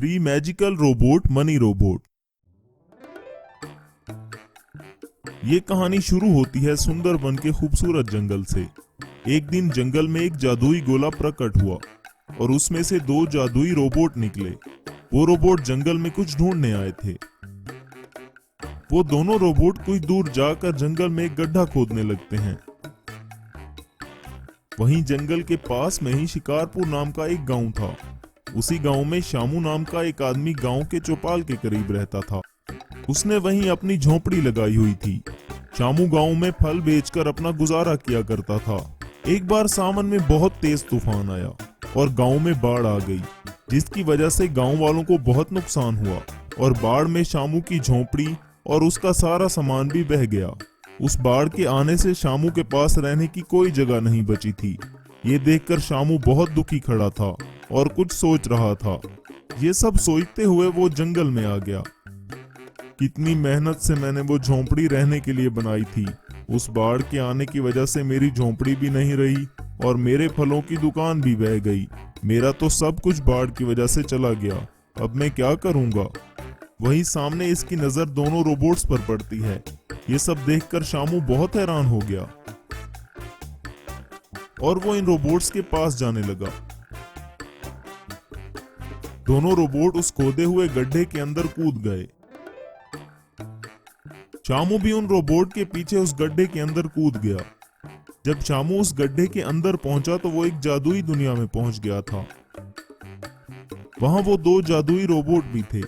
3 magical robot money robot. ये कहानी शुरू होती है सुंदरबन के खूबसूरत जंगल से। एक दिन जंगल में एक जादुई गोला प्रकट हुआ और उसमें से 2 जादुई रोबोट निकले। वो रोबोट जंगल में कुछ ढूंढने आए थे। वो दोनों रोबोट कुछ दूर जाकर जंगल में एक गड्ढा खोदने लगते हैं। वहीं जंगल के पास में ही शिकारपुर नाम का एक गांव था। उसी गांव में शामू नाम का एक आदमी गांव के चौपाल के करीब रहता था। उसने वहीं अपनी झोपड़ी लगाई हुई थी। शामू गांव में फल बेचकर अपना गुजारा किया करता था। एक बार सावन में बहुत तेज तूफान आया और गांव में बाढ़ आ गई, जिसकी वजह से गांव वालों को बहुत नुकसान हुआ और बाढ़ में शामू की झोपड़ी और उसका सारा सामान भी बह गया। उस बाढ़ के आने से शामू के पास रहने की कोई जगह नहीं बची थी। ये देखकर शामू बहुत दुखी खड़ा था और कुछ सोच रहा था। ये सब सोचते हुए वो जंगल में आ गया। कितनी मेहनत से मैंने वो झोंपड़ी रहने के लिए बनाई थी। उस बाढ़ के आने की वजह से मेरी झोंपड़ी भी नहीं रही और मेरे फलों की दुकान भी बह गई। मेरा तो सब कुछ बाढ़ की वजह से चला गया। अब मैं क्या करूंगा? वहीं सामने इसकी नजर दोनों रोबोट्स पर पड़ती है। ये सब देखकर शामू बहुत हैरान हो गया और वो इन रोबोट्स के पास जाने लगा। दोनों रोबोट उस खोदे हुए गड्ढे के अंदर कूद गए। शामू भी उन रोबोट के पीछे उस गड्ढे के अंदर कूद गया। जब शामू उस गड्ढे के अंदर पहुंचा तो वो एक जादुई दुनिया में पहुंच गया था। वहां वो 2 जादुई रोबोट भी थे।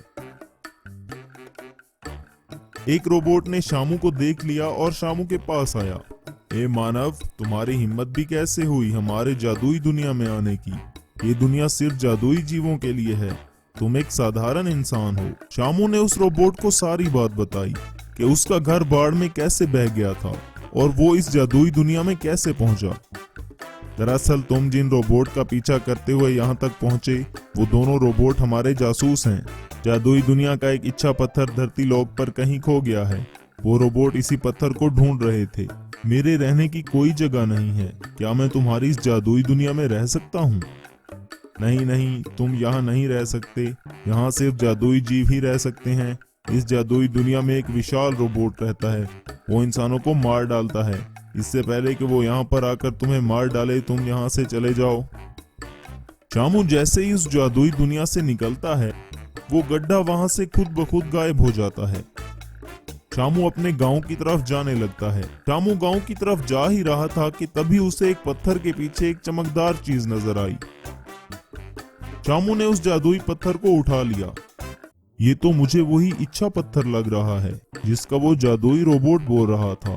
एक रोबोट ने शामू को देख लिया और शामू के पास आया। ए मानव, तुम्हारी हिम्मत भी कैसे हुई हमारे जादुई दुनिया में आने की? ये दुनिया सिर्फ जादुई जीवों के लिए है। तुम एक साधारण इंसान हो। शामू ने उस रोबोट को सारी बात बताई कि उसका घर बाढ़ में कैसे बह गया था और वो इस जादुई दुनिया में कैसे पहुंचा। दरअसल तुम जिन रोबोट का पीछा करते हुए यहाँ तक पहुंचे, वो दोनों रोबोट हमारे जासूस हैं। जादुई दुनिया का एक इच्छा पत्थर धरती लोक पर कहीं खो गया है। वो रोबोट इसी पत्थर को ढूंढ रहे थे। मेरे रहने की कोई जगह नहीं है। क्या मैं तुम्हारी इस जादुई दुनिया में रह सकता हूँ? नहीं नहीं, तुम यहाँ नहीं रह सकते। यहाँ सिर्फ जादुई जीव ही रह सकते हैं। इस जादुई दुनिया में एक विशाल रोबोट रहता है। वो इंसानों को मार डालता है। इससे पहले कि वो यहाँ पर आकर तुम्हें मार डाले, तुम यहाँ से चले जाओ। शामू जैसे ही उस जादुई दुनिया से निकलता है, वो गड्ढा वहां से खुद ब खुद गायब हो जाता है। शामू अपने गांव की तरफ जाने लगता है। शामू गांव की तरफ जा ही रहा था कि तभी उसे एक पत्थर के पीछे एक चमकदार चीज नजर आई। शामू ने उस जादुई पत्थर को उठा लिया। ये तो मुझे वही इच्छा पत्थर लग रहा है जिसका वो जादुई रोबोट बोल रहा था।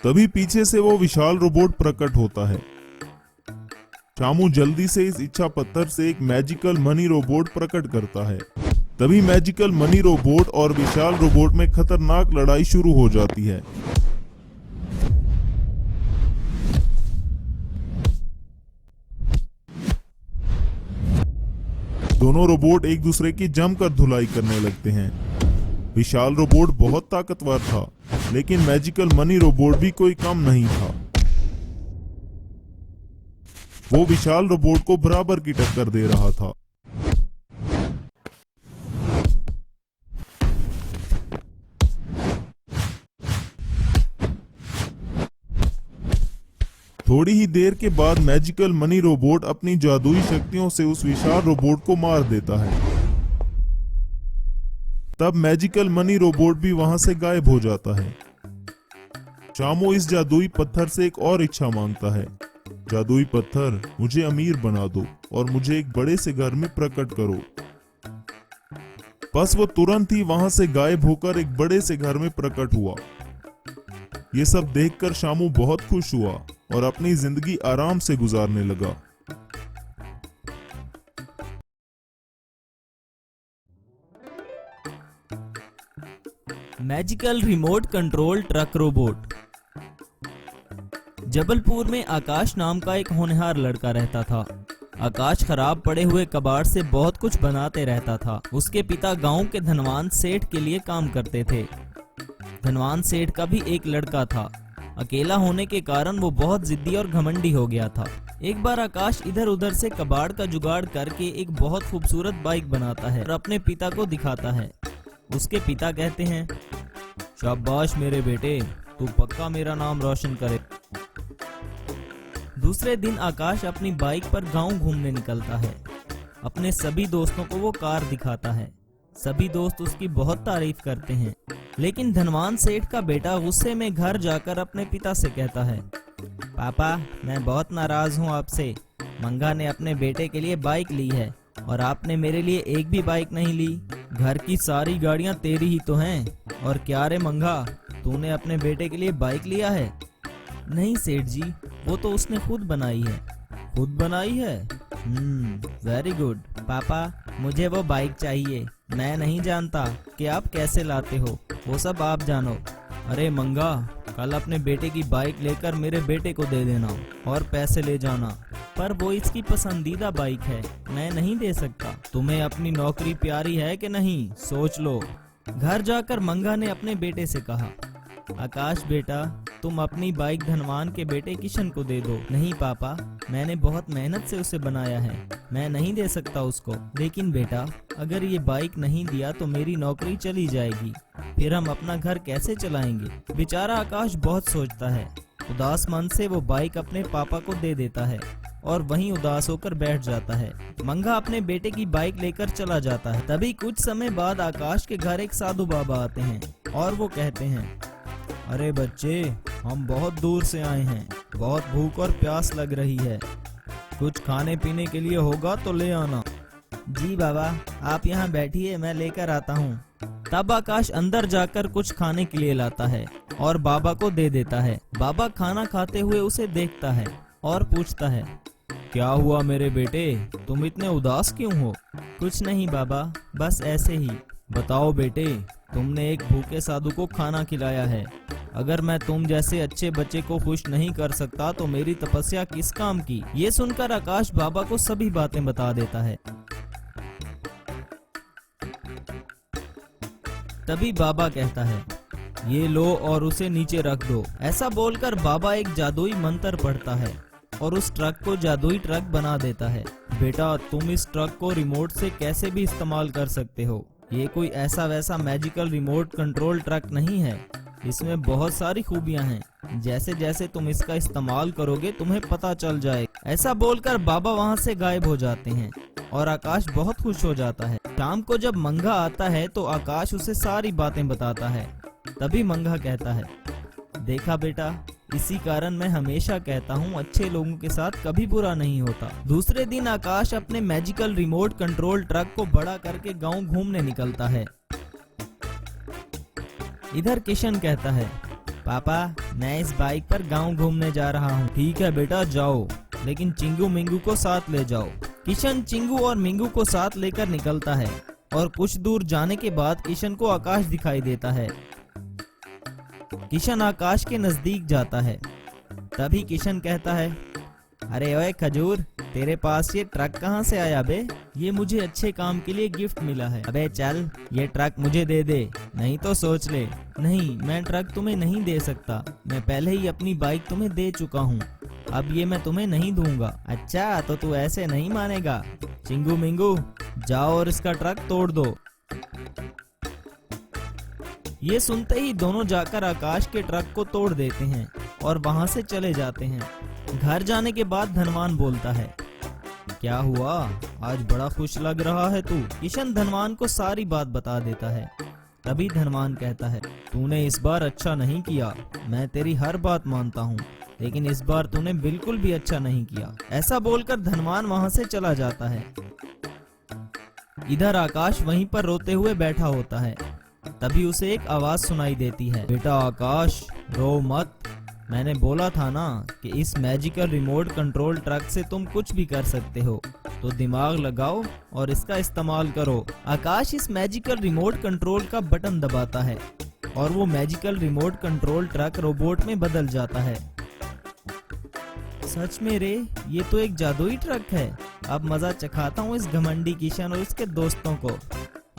तभी पीछे से वो विशाल रोबोट प्रकट होता है। शामू जल्दी से इस इच्छा पत्थर से एक मैजिकल मनी रोबोट प्रकट करता है। तभी मैजिकल मनी रोबोट और विशाल रोबोट में खतरनाक लड़ाई शुरू हो जाती है। दोनों रोबोट एक दूसरे की जमकर धुलाई करने लगते हैं। विशाल रोबोट बहुत ताकतवर था, लेकिन मैजिकल मनी रोबोट भी कोई कम नहीं था। वो विशाल रोबोट को बराबर की टक्कर दे रहा था। थोड़ी ही देर के बाद मैजिकल मनी रोबोट अपनी जादुई शक्तियों से उस विशाल रोबोट को मार देता है। तब मैजिकल मनी रोबोट भी वहां से गायब हो जाता है। शामू इस जादुई पत्थर से एक और इच्छा मांगता है। जादुई पत्थर, मुझे अमीर बना दो और मुझे एक बड़े से घर में प्रकट करो। बस वो तुरंत ही वहां से गायब होकर एक बड़े से घर में प्रकट हुआ। ये सब देखकर शामू बहुत खुश हुआ और अपनी जिंदगी आराम से गुजारने लगा। Magical remote control truck robot. Jabalpur में आकाश नाम का एक होनहार लड़का रहता था। आकाश खराब पड़े हुए कबाड़ से बहुत कुछ बनाते रहता था। उसके पिता गांव के धनवान सेठ के लिए काम करते थे। धनवान सेठ का भी एक लड़का था। अकेला होने के कारण वो बहुत जिद्दी और घमंडी हो गया था। एक बार आकाश इधर उधर से कबाड़ का जुगाड़ करके एक बहुत खूबसूरत बाइक बनाता है और अपने पिता को दिखाता है। उसके पिता कहते हैं, शाबाश मेरे बेटे, तू पक्का मेरा नाम रोशन करे। दूसरे दिन आकाश अपनी बाइक पर गांव घूमने निकलता है। अपने सभी दोस्तों को वो कार दिखाता है। सभी दोस्त उसकी बहुत तारीफ करते हैं, लेकिन धनवान सेठ का बेटा गुस्से में घर जाकर अपने पिता से कहता है, पापा मैं बहुत नाराज हूँ आपसे। मंगा ने अपने बेटे के लिए बाइक ली है और आपने मेरे लिए एक भी बाइक नहीं ली। घर की सारी गाड़ियाँ तेरी ही तो हैं। और क्या रे मंगा, तूने अपने बेटे के लिए बाइक लिया है? नहीं सेठ जी, वो तो उसने खुद बनाई है। खुद बनाई है? Very good. पापा मुझे वो बाइक चाहिए। मैं नहीं जानता कि आप कैसे लाते हो, वो सब आप जानो। अरे मंगा, कल अपने बेटे की बाइक लेकर मेरे बेटे को दे देना और पैसे ले जाना। पर वो इसकी पसंदीदा बाइक है, मैं नहीं दे सकता। तुम्हें अपनी नौकरी प्यारी है कि नहीं, सोच लो। घर जाकर मंगा ने अपने बेटे से कहा, आकाश बेटा, तुम अपनी बाइक धनवान के बेटे किशन को दे दो। नहीं पापा, मैंने बहुत मेहनत से उसे बनाया है, मैं नहीं दे सकता उसको। लेकिन बेटा, अगर ये बाइक नहीं दिया तो मेरी नौकरी चली जाएगी, फिर हम अपना घर कैसे चलाएंगे। बेचारा आकाश बहुत सोचता है। उदास मन से वो बाइक अपने पापा को दे देता है और वहीं उदास होकर बैठ जाता है। मंगा अपने बेटे की बाइक लेकर चला जाता है। तभी कुछ समय बाद आकाश के घर एक साधु बाबा आते हैं और वो कहते हैं, अरे बच्चे, हम बहुत दूर से आए हैं, बहुत भूख और प्यास लग रही है, कुछ खाने पीने के लिए होगा तो ले आना। जी बाबा, आप यहाँ बैठिए, मैं लेकर आता हूँ। तब आकाश अंदर जाकर कुछ खाने के लिए लाता है और बाबा को दे देता है। बाबा खाना खाते हुए उसे देखता है और पूछता है, क्या हुआ मेरे बेटे, तुम इतने उदास क्यों हो? कुछ नहीं बाबा, बस ऐसे ही। बताओ बेटे, तुमने एक भूखे साधु को खाना खिलाया है। अगर मैं तुम जैसे अच्छे बच्चे को खुश नहीं कर सकता तो मेरी तपस्या किस काम की। ये सुनकर आकाश बाबा को सभी बातें बता देता है। तभी बाबा कहता है, ये लो और उसे नीचे रख दो। ऐसा बोलकर बाबा एक जादुई मंत्र पढ़ता है और उस ट्रक को जादुई ट्रक बना देता है। बेटा, तुम इस ट्रक को रिमोट से कैसे भी इस्तेमाल कर सकते हो। ये कोई ऐसा वैसा मैजिकल रिमोट कंट्रोल ट्रक नहीं है, इसमें बहुत सारी खूबियां हैं। जैसे जैसे तुम इसका इस्तेमाल करोगे तुम्हें पता चल जाए। ऐसा बोलकर बाबा वहां से गायब हो जाते हैं और आकाश बहुत खुश हो जाता है। शाम को जब मंगा आता है तो आकाश उसे सारी बातें बताता है। तभी मंगा कहता है, देखा बेटा, इसी कारण मैं हमेशा कहता हूँ अच्छे लोगों के साथ कभी बुरा नहीं होता। दूसरे दिन आकाश अपने मैजिकल रिमोट कंट्रोल ट्रक को बड़ा करके गांव घूमने निकलता है। इधर किशन कहता है, पापा मैं इस बाइक पर गांव घूमने जा रहा हूँ। ठीक है बेटा, जाओ, लेकिन चिंगू मिंगू को साथ ले जाओ। किशन चिंगू और मिंगू को साथ लेकर निकलता है और कुछ दूर जाने के बाद किशन को आकाश दिखाई देता है। किशन आकाश के नजदीक जाता है। तभी किशन कहता है, अरे ओए खजूर, तेरे पास ये ट्रक कहाँ से आया बे? ये मुझे अच्छे काम के लिए गिफ्ट मिला है। अबे चल, ये ट्रक मुझे दे दे, नहीं तो सोच ले। नहीं, मैं ट्रक तुम्हें नहीं दे सकता, मैं पहले ही अपनी बाइक तुम्हें दे चुका हूँ, अब ये मैं तुम्हें नहीं दूंगा। अच्छा, तो तू ऐसे नहीं मानेगा। चिंगू मिंगू, जाओ और इसका ट्रक तोड़ दो। ये सुनते ही दोनों जाकर आकाश के ट्रक को तोड़ देते हैं और वहां से चले जाते हैं। घर जाने के बाद धनवान बोलता है, क्या हुआ, आज बड़ा खुश लग रहा है तू? किशन धनवान को सारी बात बता देता है। तभी धनवान कहता है, तूने इस बार अच्छा नहीं किया, मैं तेरी हर बात मानता हूँ, लेकिन इस बार तूने बिल्कुल भी अच्छा नहीं किया। ऐसा बोलकर धनवान वहां से चला जाता है। इधर आकाश वहीं पर रोते हुए बैठा होता है। तभी उसे एक आवाज सुनाई देती है, बेटा आकाश, रो मत, मैंने बोला था ना कि इस मैजिकल रिमोट कंट्रोल ट्रक से तुम कुछ भी कर सकते हो, तो दिमाग लगाओ और इसका इस्तेमाल करो। आकाश इस मैजिकल रिमोट कंट्रोल का बटन दबाता है और वो magical remote control truck robot में बदल जाता है। सच में रे, ये तो एक जादुई ट्रक है। अब मजा चखाता हूँ इस घमंडी किशन और इसके दोस्तों को।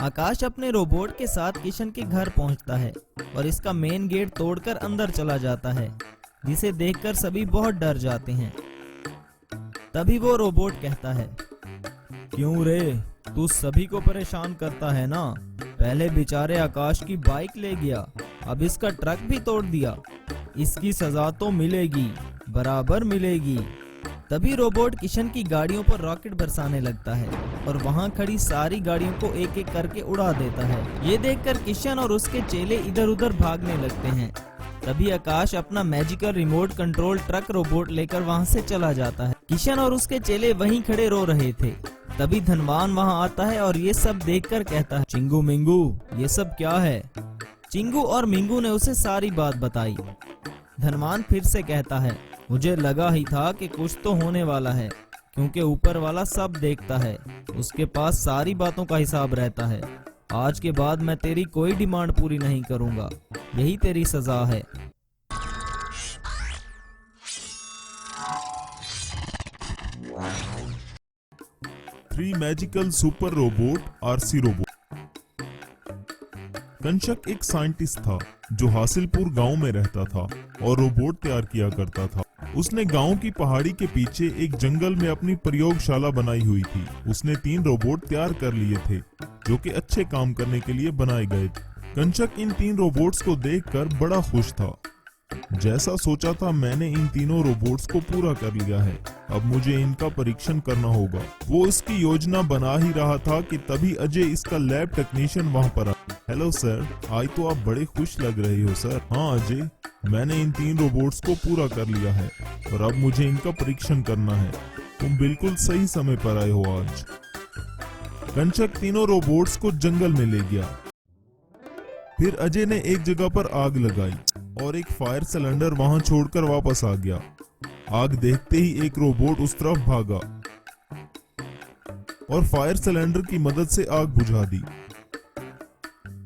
आकाश अपने रोबोट के साथ किशन के घर पहुंचता है और इसका मेन गेट तोड़कर अंदर चला जाता है। जिसे देखकर सभी बहुत डर जाते हैं। तभी वो रोबोट कहता है, क्यों रे, तू सभी को परेशान करता है ना। पहले बेचारे आकाश की बाइक ले गया, अब इसका ट्रक भी तोड़ दिया। इसकी सजा तो मिलेगी, बराबर मिलेगी। तभी रोबोट किशन की गाड़ियों पर रॉकेट बरसाने लगता है और वहां खड़ी सारी गाड़ियों को एक एक करके उड़ा देता है। ये देखकर किशन और उसके चेले इधर उधर भागने लगते हैं। तभी आकाश अपना magical remote control truck robot लेकर वहां से चला जाता है। किशन और उसके चेले वहीं खड़े रो रहे थे। तभी धनवान वहां आता है और ये सब देखकर कहता है, चिंगू मिंगू, ये सब क्या है। चिंगू और मिंगू ने उसे सारी बात बताई। धनवान फिर से कहता है, मुझे लगा ही था कि कुछ तो होने वाला है, क्योंकि ऊपर वाला सब देखता है, उसके पास सारी बातों का हिसाब रहता है। आज के बाद मैं तेरी कोई डिमांड पूरी नहीं करूंगा, यही तेरी सजा है। Three magical super robot RC robot. कंचक एक साइंटिस्ट था जो हासिलपुर गांव में रहता था और रोबोट तैयार किया करता था। उसने गांव की पहाड़ी के पीछे एक जंगल में अपनी प्रयोगशाला बनाई हुई थी। उसने 3 रोबोट तैयार कर लिए थे जो कि अच्छे काम करने के लिए बनाए गए थे। कंचक इन 3 रोबोट्स को देखकर बड़ा खुश था। जैसा सोचा था मैंने इन तीनों रोबोट्स को पूरा कर लिया है, अब मुझे इनका परीक्षण करना होगा। वो इसकी योजना बना ही रहा था कि तभी अजय इसका लैब टेक्नीशियन वहां पर आया। हेलो सर, आज तो आप बड़े खुश लग रहे हो सर। हाँ अजय, मैंने इन 3 रोबोट्स को पूरा कर लिया है और अब मुझे इनका परीक्षण करना है। तुम बिल्कुल सही समय पर आए हो आज। कंचक तीनों रोबोट्स को जंगल में ले गया। फिर अजय ने एक जगह पर आग लगाई और एक फायर सिलेंडर वहां छोड़कर वापस आ गया। आग देखते ही एक रोबोट उस तरफ भागा और फायर सिलेंडर की मदद से आग बुझा दी।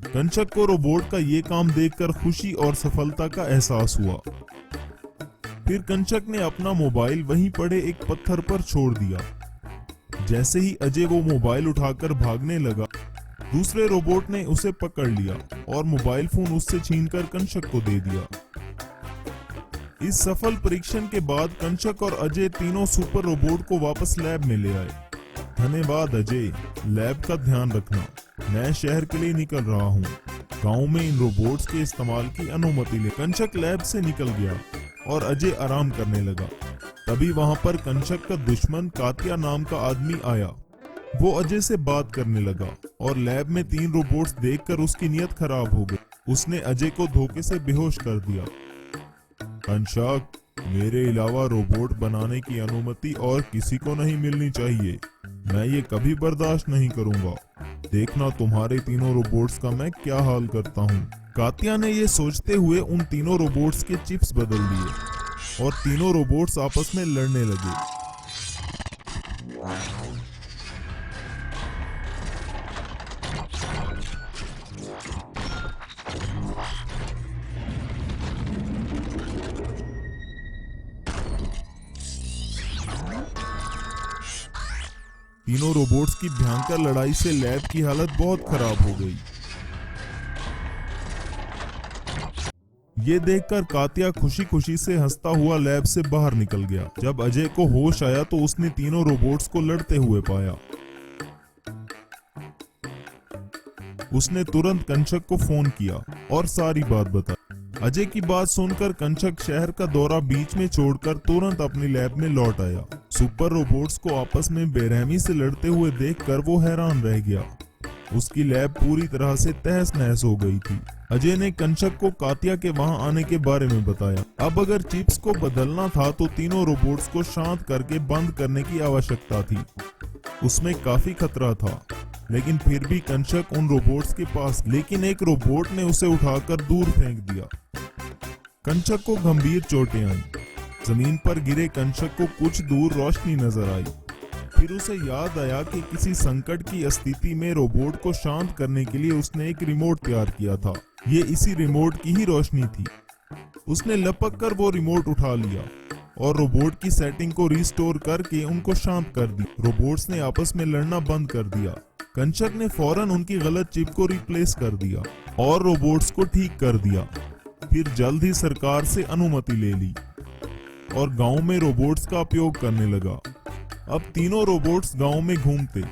कंचक को रोबोट का ये काम देखकर खुशी और सफलता का एहसास हुआ। फिर कंचक ने अपना मोबाइल वहीं पड़े एक पत्थर पर छोड़ दिया। जैसे ही अजय वो मोबाइल उठाकर भागने लगा, दूसरे रोबोट ने उसे पकड़ लिया और मोबाइल फोन उससे छीनकर कंचक को दे दिया। इस सफल परीक्षण के बाद कंचक और अजय तीनों सुपर रोबोट को वापस लैब में ले आए। धन्यवाद अजय, लैब का ध्यान रखना। मैं शहर के लिए निकल रहा हूँ। गांव में इन रोबोट्स के इस्तेमाल की अनुमति ले। कंचक लैब से निकल गया और अजय आराम करने लगा। तभी वहां पर कंचक का दुश्मन कातिया नाम का आदमी आया। वो अजय से बात करने लगा और लैब में 3 रोबोट्स देखकर उसकी नीयत खराब हो गई। उसने अजय को धोखे से बेहोश कर दिया। कंचक, मेरे अलावा रोबोट बनाने की अनुमति और किसी को नहीं मिलनी चाहिए। मैं ये कभी बर्दाश्त नहीं करूंगा। देखना तुम्हारे तीनों रोबोट्स का मैं क्या हाल करता हूँ। कातिया ने ये सोचते हुए उन तीनों रोबोट्स के चिप्स बदल दिए और तीनों रोबोट्स आपस में लड़ने लगे। तीनों रोबोट्स की भयंकर लड़ाई से लैब की हालत बहुत खराब हो गई। ये देखकर कातिया खुशी खुशी से हंसता हुआ लैब से बाहर निकल गया। जब अजय को होश आया तो उसने तीनों रोबोट्स को लड़ते हुए पाया। उसने तुरंत कंचक को फोन किया और सारी बात बताई। अजय की बात सुनकर कंचक शहर का दौरा बीच में छोड़कर तुरंत अपनी लैब में लौट आया। सुपर रोबोट्स को आपस में बेरहमी से लड़ते हुए देखकर वो हैरान रह गया। उसकी लैब पूरी तरह से तहस नहस हो गई थी। अजय ने कंचक को कातिया के वहां आने के बारे में बताया। अब अगर चिप्स को बदलना था तो तीनों रोबोट्स को शांत करके बंद करने की आवश्यकता थी। उसमें काफी खतरा था, लेकिन फिर भी कंचक उन रोबोट्स के पास, लेकिन एक रोबोट ने उसे उठाकर दूर फेंक दिया। कंचक को गंभीर चोटें आई। जमीन पर गिरे कंचक को कुछ दूर रोशनी नजर आई। फिर उसे याद आया कि किसी संकट की स्थिति में रोबोट को शांत करने के लिए उसने एक रिमोट तैयार किया था। ये इसी रिमोट की ही रोशनी थी। उसने लपक कर वो रिमोट उठा लिया और रोबोट की सेटिंग को रिस्टोर करके उनको शांत कर दी। रोबोट्स ने आपस में लड़ना बंद कर दिया। कंचक ने फौरन उनकी गलत चिप को रिप्लेस कर दिया और रोबोट्स को ठीक कर दिया। फिर जल्द ही सरकार से अनुमति ले ली और गांव में रोबोट्स का उपयोग करने लगा। अब तीनों रोबोट्स गांव में घूमते।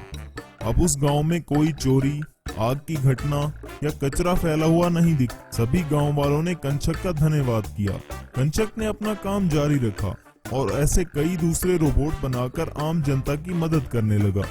अब उस गांव में कोई चोरी, आग की घटना या कचरा फैला हुआ नहीं दिख। सभी गांव वालों ने कंचक का धन्यवाद किया। कंचक ने अपना काम जारी रखा और ऐसे कई दूसरे रोबोट बनाकर आम जनता की मदद करने लगा।